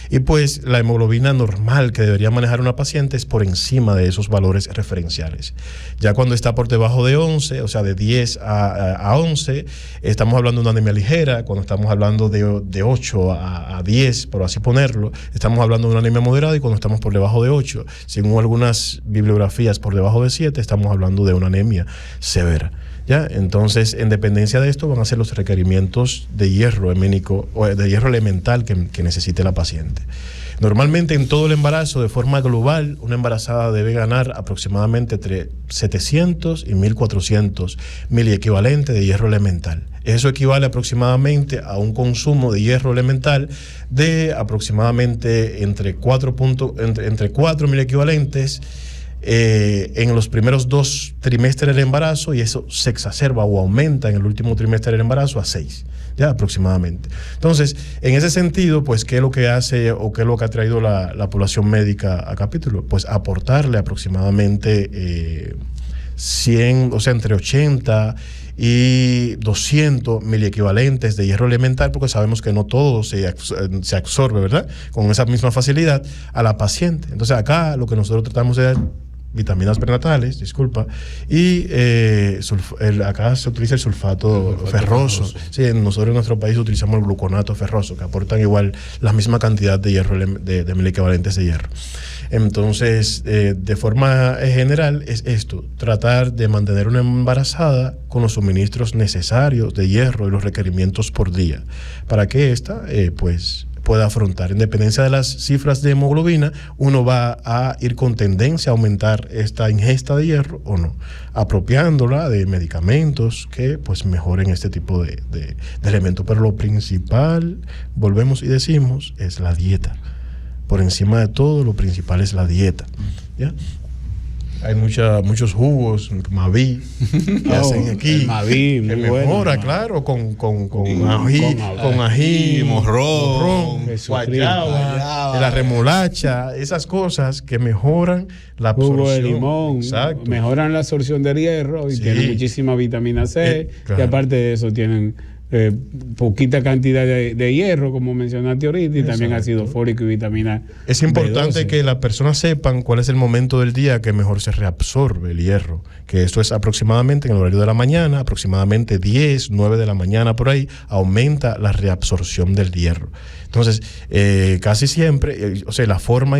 Y pues la hemoglobina normal que debería manejar una paciente es por encima de esos valores referenciales. Ya cuando está por debajo de 11, o sea, de 10 a 11, estamos hablando de una anemia ligera. Cuando estamos hablando de 8 a 10, por así ponerlo, estamos hablando de una anemia moderada. Y cuando estamos por debajo de 8, según algunas bibliografías por debajo de 7, estamos hablando de una anemia severa. ¿Ya? Entonces, en dependencia de esto, van a ser los requerimientos de hierro heménico o de hierro elemental que necesite la paciente. Normalmente, en todo el embarazo, de forma global, una embarazada debe ganar aproximadamente entre 700 y 1400 miliequivalentes de hierro elemental. Eso equivale aproximadamente a un consumo de hierro elemental de aproximadamente entre 4 miliequivalentes en los primeros 2 trimestres del embarazo, y eso se exacerba o aumenta en el último trimestre del embarazo a 6, ya aproximadamente. Entonces, en ese sentido, pues, ¿qué es lo que hace o qué es lo que ha traído la población médica a capítulo? Pues aportarle aproximadamente 100, o sea, entre 80 y 200 miliequivalentes de hierro elemental, porque sabemos que no todo se absorbe, ¿verdad?, con esa misma facilidad a la paciente. Entonces, acá lo que nosotros tratamos de vitaminas prenatales, y acá se utiliza el sulfato ferroso. Sí, nosotros en nuestro país utilizamos el gluconato ferroso, que aportan igual la misma cantidad de hierro, de miliequivalentes de hierro. Entonces, de forma general, es esto: tratar de mantener una embarazada con los suministros necesarios de hierro y los requerimientos por día, para que ésta, pues, pueda afrontar. En dependencia de las cifras de hemoglobina, uno va a ir con tendencia a aumentar esta ingesta de hierro o no, apropiándola de medicamentos que pues mejoren este tipo de elementos. Pero lo principal, volvemos y decimos, es la dieta. Por encima de todo, lo principal es la dieta, ¿ya? Hay muchos jugos, Maví, que hacen aquí, Maví, que mejora, claro, con ají, morrón, guayaba, la remolacha, esas cosas que mejoran la absorción. Jugo de limón. Exacto. Mejoran la absorción de hierro y tienen muchísima vitamina C, claro. Y aparte de eso tienen poquita cantidad de hierro, como mencionaste ahorita, y también ácido fólico y vitamina Es importante B12. que las personas sepan cuál es el momento del día que mejor se reabsorbe el hierro, que esto es aproximadamente en el horario de la mañana, aproximadamente 10, 9 de la mañana, por ahí, aumenta la reabsorción del hierro. Entonces, casi siempre, o sea, la forma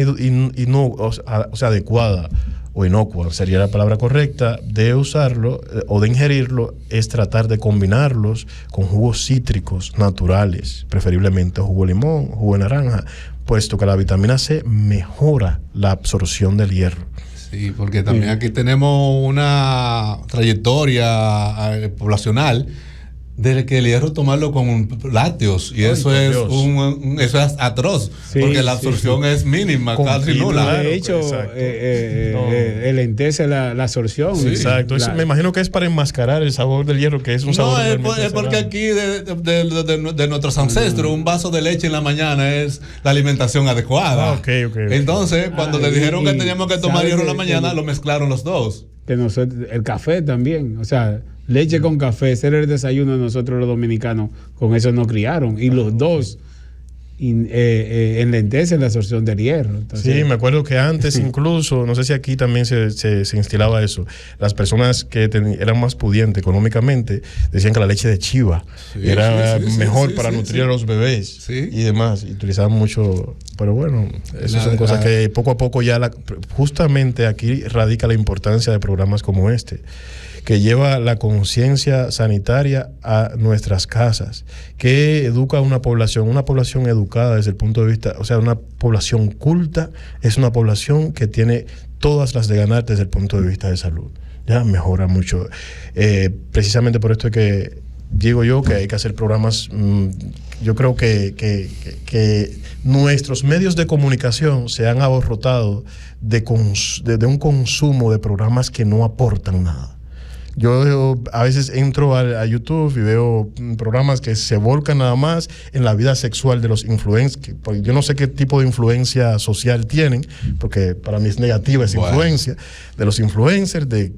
adecuada o inocua sería la palabra correcta de usarlo o de ingerirlo, es tratar de combinarlos con jugos cítricos naturales, preferiblemente jugo de limón, jugo de naranja, puesto que la vitamina C mejora la absorción del hierro. Sí, porque también aquí tenemos una trayectoria poblacional de que el hierro tomarlo con lácteos, y eso es eso es atroz, porque la absorción es mínima, casi nula. De hecho, elentece la absorción. Sí, exacto. Me imagino que es para enmascarar el sabor del hierro, que es un sabor. No, es porque aquí de nuestros ancestros, un vaso de leche en la mañana es la alimentación adecuada. Okay. Entonces, cuando le dijeron que teníamos que tomar hierro en la mañana, lo mezclaron los dos. Que nosotros, el café también, o sea, leche con café, ese era el desayuno de nosotros los dominicanos, con eso nos criaron, y los dos enlentecen la absorción del hierro. Entonces, sí, me acuerdo que antes incluso, no sé si aquí también se instilaba eso, las personas que eran más pudientes económicamente decían que la leche de chiva era mejor para nutrir a los bebés y demás, y utilizaban mucho, pero bueno, esas son cosas que poco a poco ya, justamente aquí radica la importancia de programas como este, que lleva la conciencia sanitaria a nuestras casas, que educa a una población educada desde el punto de vista, o sea, una población culta es una población que tiene todas las de ganar desde el punto de vista de salud. ya mejora mucho. Precisamente por esto es que digo yo que hay que hacer programas. Yo creo que nuestros medios de comunicación se han abarrotado de un consumo de programas que no aportan nada. Yo a veces entro a YouTube y veo programas que se volcan nada más en la vida sexual de los influencers. Yo no sé qué tipo de influencia social tienen, porque para mí es negativa esa influencia de los influencers, de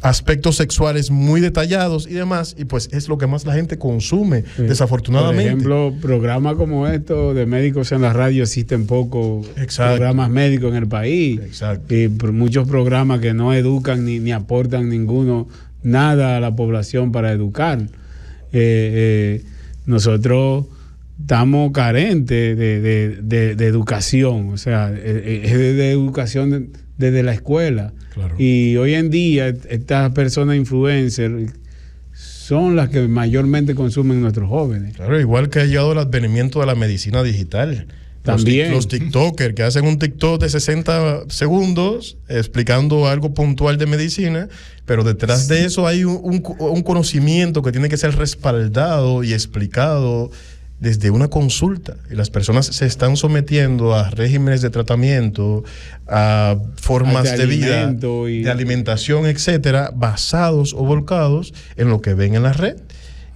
aspectos sexuales muy detallados y demás, y pues es lo que más la gente consume, desafortunadamente. Por ejemplo, programas como estos de médicos en la radio, existen pocos programas médicos en el país. Exacto. Y muchos programas que no educan ni aportan nada a la población para educar. Nosotros estamos carentes de educación, o sea, es de educación desde la escuela. Claro. Y hoy en día estas personas influencers son las que mayormente consumen nuestros jóvenes. Claro, igual que ha llegado el advenimiento de la medicina digital. También. Los TikTokers que hacen un TikTok de 60 segundos explicando algo puntual de medicina, pero detrás de eso hay un conocimiento que tiene que ser respaldado y explicado desde una consulta, y las personas se están sometiendo a regímenes de tratamiento, a formas de vida, de alimentación, etcétera, basados o volcados en lo que ven en la red,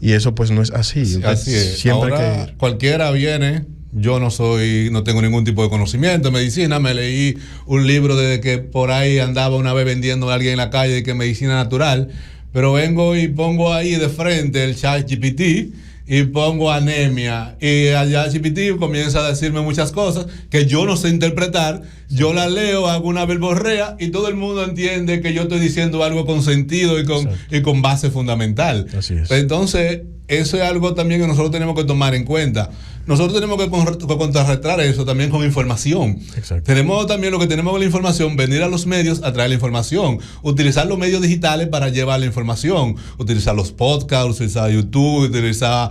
y eso pues no es así. Así es. Siempre ahora, que cualquiera viene. Yo no tengo ningún tipo de conocimiento de medicina. Me leí un libro desde que por ahí andaba una vez vendiendo a alguien en la calle de que medicina natural, pero vengo y pongo ahí de frente el ChatGPT y pongo anemia, y allá GPT comienza a decirme muchas cosas que yo no sé interpretar. Yo la leo, hago una verborrea y todo el mundo entiende que yo estoy diciendo algo con sentido y con base fundamental. Así es. Entonces, eso es algo también que nosotros tenemos que tomar en cuenta. Nosotros tenemos que contrarrestar eso también con información. Exacto. Tenemos también lo que tenemos con la información, venir a los medios a traer la información, utilizar los medios digitales para llevar la información, utilizar los podcasts, utilizar YouTube, utilizar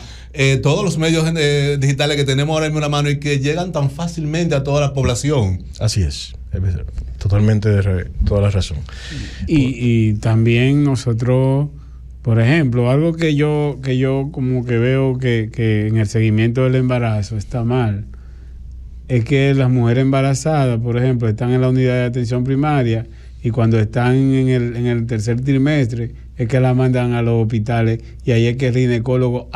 todos los medios digitales que tenemos ahora en la mano y que llegan tan fácilmente a toda la población. Así es. Totalmente toda la razón. Y también nosotros, por ejemplo, algo que yo como que veo que en el seguimiento del embarazo está mal, es que las mujeres embarazadas, por ejemplo, están en la unidad de atención primaria y cuando están en el tercer trimestre es que la mandan a los hospitales, y ahí es que el ginecólogo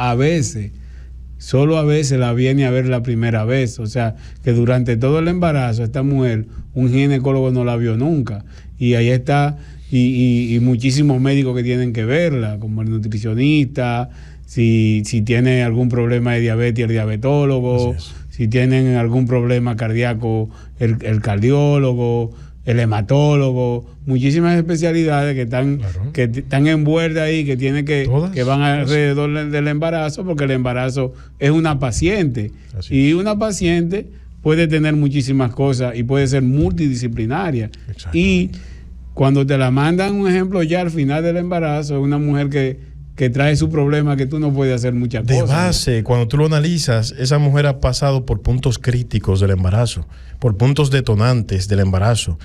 solo a veces la viene a ver la primera vez. O sea, que durante todo el embarazo esta mujer, un ginecólogo no la vio nunca, y ahí está. Y muchísimos médicos que tienen que verla, como el nutricionista, si tiene algún problema de diabetes, el diabetólogo, si tienen algún problema cardíaco, el cardiólogo, el hematólogo, muchísimas especialidades que están envueltas ahí, que van alrededor del embarazo, porque el embarazo es una paciente. Y una paciente puede tener muchísimas cosas y puede ser multidisciplinaria. Y cuando te la mandan, un ejemplo, ya al final del embarazo, es una mujer que trae su problema, que tú no puedes hacer muchas cosas. De base, cuando tú lo analizas, esa mujer ha pasado por puntos críticos del embarazo, por puntos detonantes del embarazo.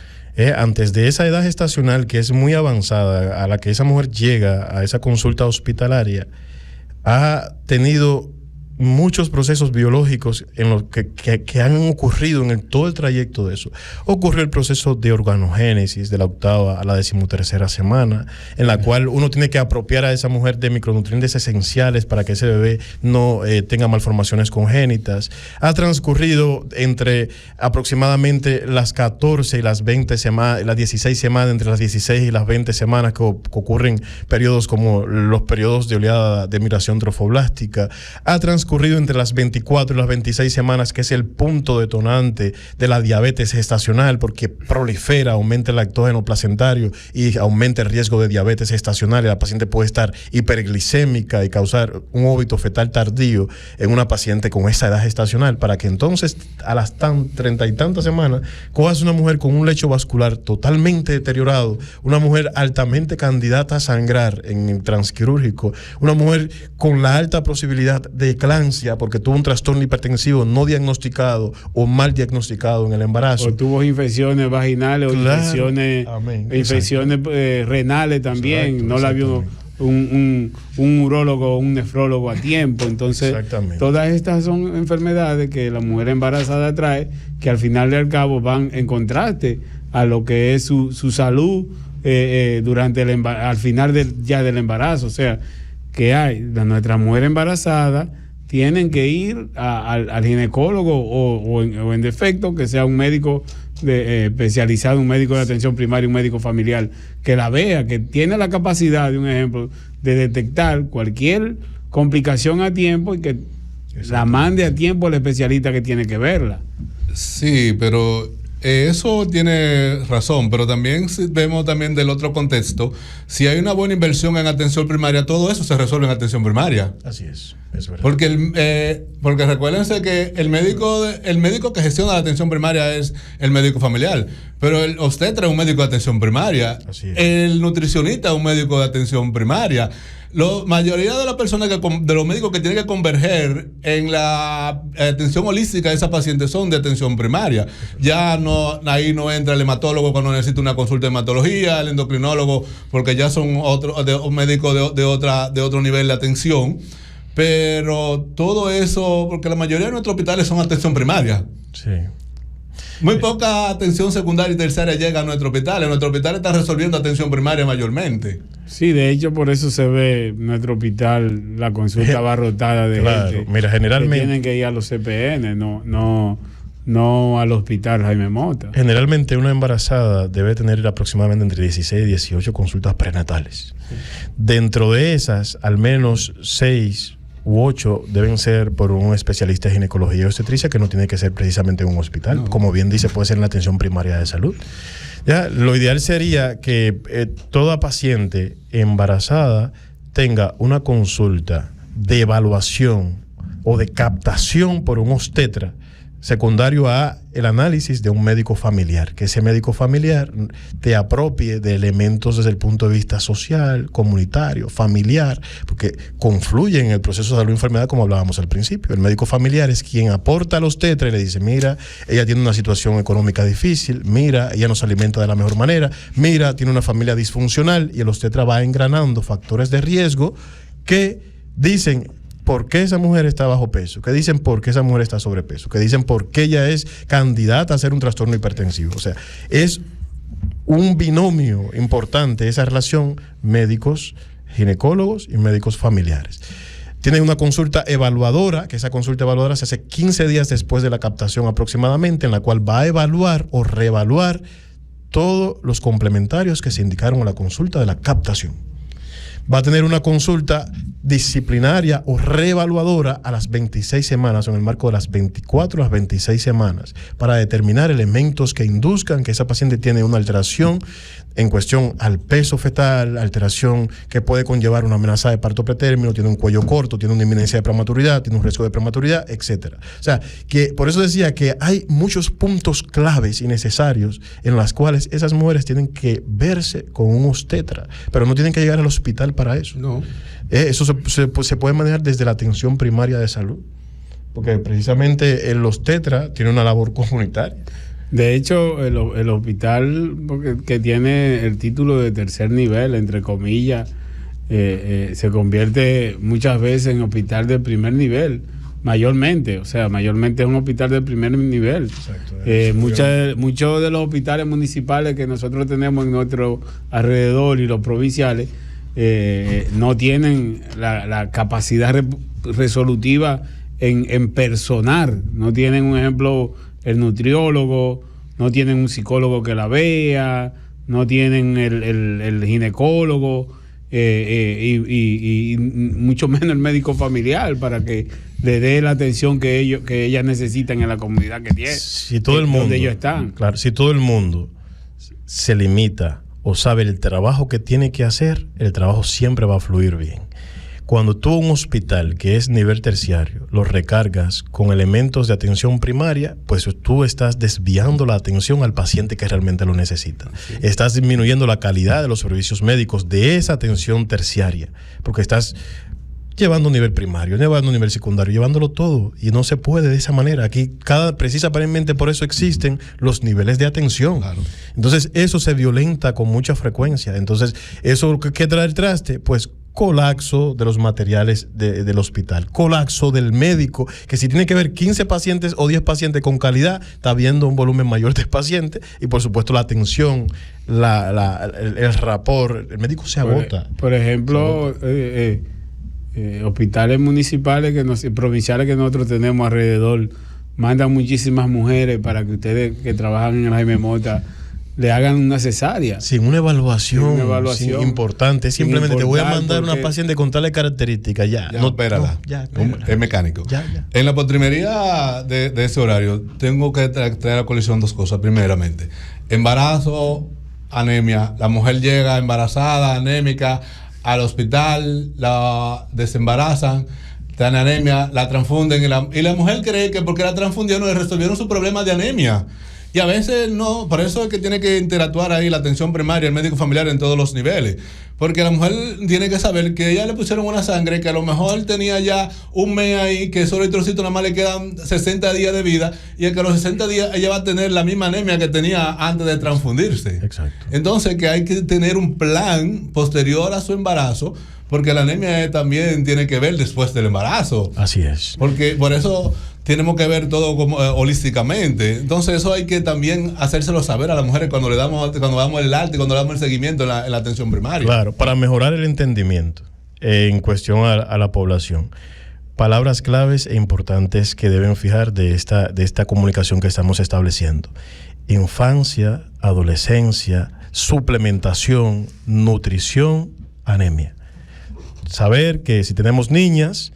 Antes de esa edad gestacional, que es muy avanzada, a la que esa mujer llega a esa consulta hospitalaria, ha tenido muchos procesos biológicos en los que han ocurrido en todo el trayecto de eso. Ocurrió el proceso de organogénesis de la 8ª a la 13ª semana, en la cual uno tiene que apropiar a esa mujer de micronutrientes esenciales para que ese bebé no tenga malformaciones congénitas. Ha transcurrido entre aproximadamente las 14 y las 20 semanas, las 16 semanas, entre las 16 y las 20 semanas que ocurren periodos como los periodos de oleada de migración trofoblástica. Ha transcurrido entre las 24 y las 26 semanas, que es el punto detonante de la diabetes gestacional, porque prolifera, aumenta el lactógeno placentario y aumenta el riesgo de diabetes gestacional, y la paciente puede estar hiperglicémica y causar un óbito fetal tardío en una paciente con esa edad gestacional, para que entonces a las 30 y tantas semanas cojas una mujer con un lecho vascular totalmente deteriorado, una mujer altamente candidata a sangrar en el transquirúrgico, una mujer con la alta posibilidad de eclampsia lactancia porque tuvo un trastorno hipertensivo no diagnosticado o mal diagnosticado en el embarazo. O tuvo infecciones vaginales, claro, o infecciones renales también. Exacto, no la vio un urólogo o un nefrólogo a tiempo. Entonces, todas estas son enfermedades que la mujer embarazada trae, que al final y al cabo van en contraste a lo que es su salud durante al final del embarazo. O sea, que nuestras mujeres embarazadas tienen que ir al ginecólogo o en defecto que sea un médico especializado, un médico de atención primaria, un médico familiar, que la vea, que tiene la capacidad, de un ejemplo, de detectar cualquier complicación a tiempo y que la mande a tiempo al especialista que tiene que verla. Sí, pero eso tiene razón, pero también vemos también del otro contexto, si hay una buena inversión en atención primaria, todo eso se resuelve en atención primaria. Así es verdad. Porque recuérdense que el médico que gestiona la atención primaria es el médico familiar, pero el obstetra es un médico de atención primaria, el nutricionista es un médico de atención primaria. La mayoría de las personas, de los médicos que tienen que converger en la atención holística de esa paciente son de atención primaria. Ya ahí no entra el hematólogo cuando necesita una consulta de hematología, el endocrinólogo, porque ya son un médico de otro nivel de atención. Pero todo eso, porque la mayoría de nuestros hospitales son atención primaria. Sí. Muy poca atención secundaria y terciaria llega a nuestro hospital. En nuestro hospital está resolviendo atención primaria mayormente. Sí, de hecho, por eso se ve en nuestro hospital la consulta abarrotada de gente. Mira, generalmente que tienen que ir a los CPN, no al hospital Jaime Mota. Generalmente una embarazada debe tener aproximadamente entre 16 y 18 consultas prenatales. Sí. Dentro de esas, al menos 6 u 8 deben ser por un especialista de ginecología y obstetricia, que no tiene que ser precisamente en un hospital. Como bien dice, puede ser en la atención primaria de salud. Ya, lo ideal sería que toda paciente embarazada tenga una consulta de evaluación o de captación por un obstetra, secundario a el análisis de un médico familiar, que ese médico familiar te apropie de elementos desde el punto de vista social, comunitario, familiar, porque confluye en el proceso de salud-enfermedad, como hablábamos al principio. El médico familiar es quien aporta al obstetra y le dice: mira, ella tiene una situación económica difícil, mira, ella no se alimenta de la mejor manera, mira, tiene una familia disfuncional, y el obstetra va engranando factores de riesgo que dicen por qué esa mujer está bajo peso, que dicen por qué esa mujer está sobrepeso, que dicen por qué ella es candidata a ser un trastorno hipertensivo. O sea, es un binomio importante esa relación médicos, ginecólogos y médicos familiares. Tienen una consulta evaluadora, que esa consulta evaluadora se hace 15 días después de la captación aproximadamente, en la cual va a evaluar o reevaluar todos los complementarios que se indicaron en la consulta de la captación. Va a tener una consulta disciplinaria o reevaluadora a las 26 semanas, o en el marco de las 24 a las 26 semanas, para determinar elementos que induzcan que esa paciente tiene una alteración en cuestión al peso fetal, alteración que puede conllevar una amenaza de parto pretérmino, tiene un cuello corto, tiene una inminencia de prematuridad, tiene un riesgo de prematuridad, etcétera. O sea, que por eso decía que hay muchos puntos claves y necesarios en las cuales esas mujeres tienen que verse con un obstetra, pero no tienen que llegar al hospital para eso. No. Eso se puede manejar desde la atención primaria de salud, porque precisamente el obstetra tiene una labor comunitaria. De hecho, el hospital que tiene el título de tercer nivel, entre comillas, se convierte muchas veces en hospital de primer nivel, mayormente. O sea, mayormente es un hospital de primer nivel. Muchos de los hospitales municipales que nosotros tenemos en nuestro alrededor y los provinciales no tienen la capacidad resolutiva en personar. No tienen, un ejemplo, el nutriólogo, no tienen un psicólogo que la vea, no tienen el ginecólogo y mucho menos el médico familiar para que le dé la atención que ellas necesitan en la comunidad que tienen. Si todo el mundo, donde ellos están. Claro, si todo el mundo se limita o sabe el trabajo que tiene que hacer, el trabajo siempre va a fluir bien. Cuando tú un hospital que es nivel terciario lo recargas con elementos de atención primaria, pues tú estás desviando la atención al paciente que realmente lo necesita. Sí. Estás disminuyendo la calidad de los servicios médicos de esa atención terciaria, porque estás llevando nivel primario, llevando nivel secundario, llevándolo todo. Y no se puede de esa manera. Aquí, precisamente por eso existen los niveles de atención. Claro. Entonces, eso se violenta con mucha frecuencia. Entonces, ¿eso qué trae el traste? Pues colapso de los materiales del hospital, colapso del médico, que si tiene que ver 15 pacientes o 10 pacientes con calidad, está viendo un volumen mayor de pacientes y por supuesto la atención, el rapport, el médico se agota. Por ejemplo, hospitales municipales provinciales que nosotros tenemos alrededor, mandan muchísimas mujeres para que ustedes que trabajan en el Jaime Mota le hagan una cesárea. Sin una evaluación, importante. Simplemente te voy a mandar una paciente con tales características. Espérala. Es mecánico. En la postrimería de ese horario, tengo que traer a colisión dos cosas. Primeramente, embarazo, anemia. La mujer llega embarazada, anémica, al hospital, la desembarazan, dan anemia, la transfunden y la mujer cree que porque la transfundieron le resolvieron su problema de anemia. Y a veces no, por eso es que tiene que interactuar ahí la atención primaria, el médico familiar en todos los niveles. Porque la mujer tiene que saber que ella le pusieron una sangre que a lo mejor tenía ya un mes ahí, que solo el trocito nada más le quedan 60 días de vida, y es que a los 60 días ella va a tener la misma anemia que tenía antes de transfundirse. Exacto. Entonces que hay que tener un plan posterior a su embarazo, porque la anemia también tiene que ver después del embarazo. Así es. Porque por eso tenemos que ver todo como, holísticamente. Entonces eso hay que también hacérselo saber a las mujeres cuando damos el alta y cuando le damos el seguimiento en la atención primaria. Claro, para mejorar el entendimiento en cuestión a la población. Palabras claves e importantes que deben fijar de esta comunicación que estamos estableciendo. Infancia, adolescencia, suplementación, nutrición, anemia. Saber que si tenemos niñas,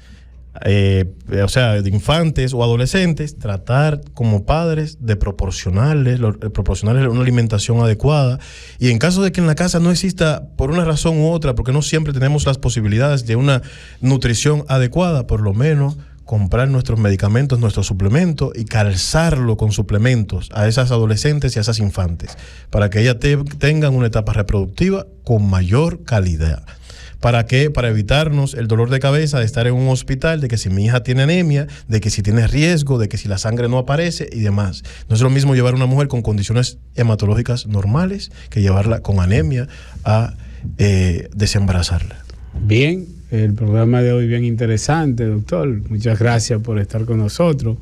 de infantes o adolescentes, tratar como padres de proporcionarles una alimentación adecuada, y en caso de que en la casa no exista por una razón u otra, porque no siempre tenemos las posibilidades de una nutrición adecuada, por lo menos comprar nuestros medicamentos, nuestros suplementos y calzarlo con suplementos a esas adolescentes y a esas infantes para que ellas tengan una etapa reproductiva con mayor calidad. ¿Para qué? Para evitarnos el dolor de cabeza de estar en un hospital, de que si mi hija tiene anemia, de que si tiene riesgo, de que si la sangre no aparece y demás. No es lo mismo llevar a una mujer con condiciones hematológicas normales que llevarla con anemia a desembarazarla. Bien, el programa de hoy bien interesante, doctor. Muchas gracias por estar con nosotros.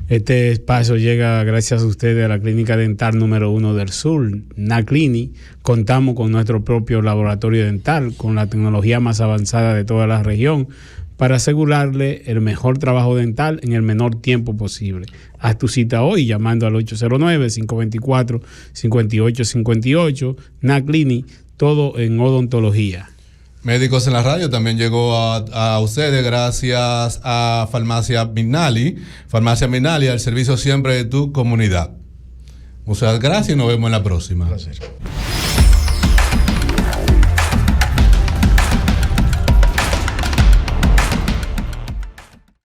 Este espacio llega gracias a ustedes a la Clínica Dental número 1 del Sur, NAClini. Contamos con nuestro propio laboratorio dental, con la tecnología más avanzada de toda la región, para asegurarle el mejor trabajo dental en el menor tiempo posible. Haz tu cita hoy llamando al 809-524-5858. NAClini, todo en odontología. Médicos en la Radio también llegó a ustedes gracias a Farmacia Minali. Farmacia Minali, al servicio siempre de tu comunidad. Muchas gracias y nos vemos en la próxima. Un placer.